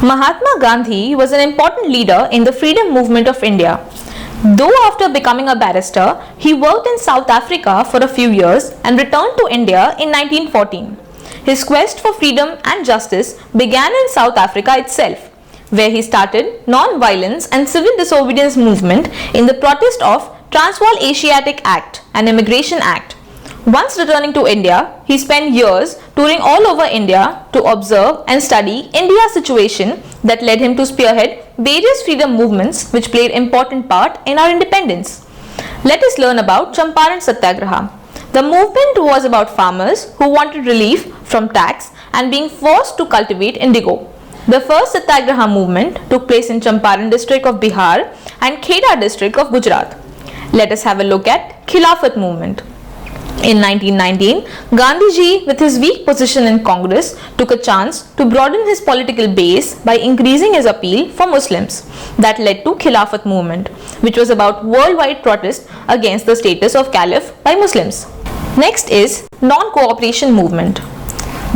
Mahatma Gandhi was an important leader in the freedom movement of India. Though after becoming a barrister, he worked in South Africa for a few years and returned to India in 1914. His quest for freedom and justice began in South Africa itself, where he started non-violence and civil disobedience movement in the protest of Transvaal Asiatic Act and Immigration Act. Once returning to India, he spent years touring all over India to observe and study India's situation that led him to spearhead various freedom movements which played important part in our independence. Let us learn about Champaran Satyagraha. The movement was about farmers who wanted relief from tax and being forced to cultivate indigo. The first Satyagraha movement took place in Champaran district of Bihar and Kheda district of Gujarat. Let us have a look at Khilafat movement. In 1919, Gandhiji, with his weak position in Congress, took a chance to broaden his political base by increasing his appeal for Muslims. That led to Khilafat movement, which was about worldwide protest against the status of caliph by Muslims. Next is non-cooperation movement.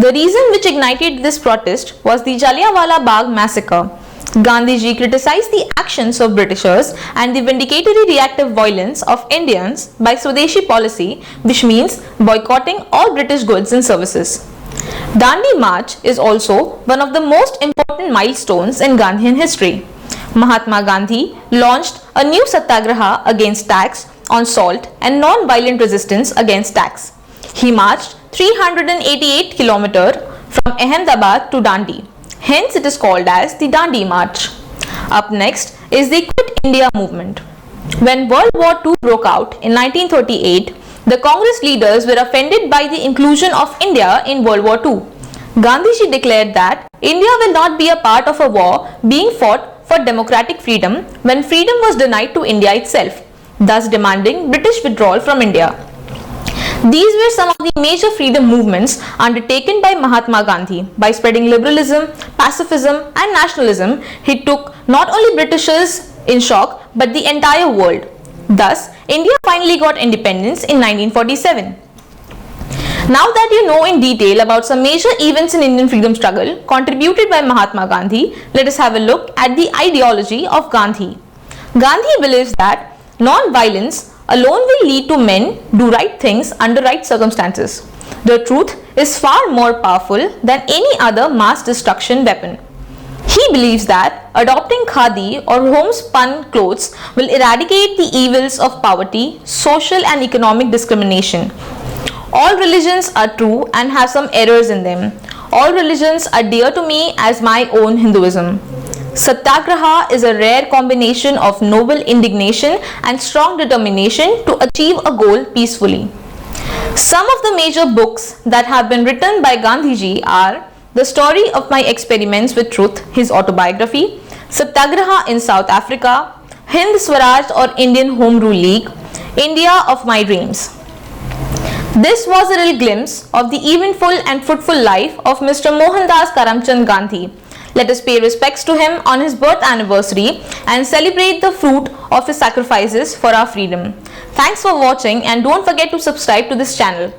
The reason which ignited this protest was the Jallianwala Bagh massacre. Gandhiji criticized the actions of Britishers and the vindicatory reactive violence of Indians by Swadeshi policy, which means boycotting all British goods and services. Dandi March is also one of the most important milestones in Gandhian history. Mahatma Gandhi launched a new satyagraha against tax on salt and non-violent resistance against tax. He marched 388 km from Ahmedabad to Dandi. Hence it is called as the Dandi March. Up next is the Quit India movement. When World War II broke out in 1938, the Congress leaders were offended by the inclusion of India in World War II. Gandhiji declared that India will not be a part of a war being fought for democratic freedom when freedom was denied to India itself, thus demanding British withdrawal from India. These were some of the major freedom movements undertaken by Mahatma Gandhi. By spreading liberalism, pacifism and nationalism, he took not only Britishers in shock but the entire world. Thus, India finally got independence in 1947. Now that you know in detail about some major events in Indian freedom struggle contributed by Mahatma Gandhi, let us have a look at the ideology of Gandhi. Gandhi believes that non-violence alone will lead to men do right things under right circumstances. The truth is far more powerful than any other mass destruction weapon. He believes that adopting khadi or homespun clothes will eradicate the evils of poverty, social and economic discrimination. All religions are true and have some errors in them. All religions are dear to me as my own Hinduism. Satyagraha is a rare combination of noble indignation and strong determination to achieve a goal peacefully. Some of the major books that have been written by Gandhiji are The Story of My Experiments with Truth, his autobiography, Satyagraha in South Africa, Hind Swaraj or Indian Home Rule League, India of My Dreams. This was a little glimpse of the eventful and fruitful life of Mr. Mohandas Karamchand Gandhi. Let us pay respects to him on his birth anniversary and celebrate the fruit of his sacrifices for our freedom. Thanks for watching and don't forget to subscribe to this channel.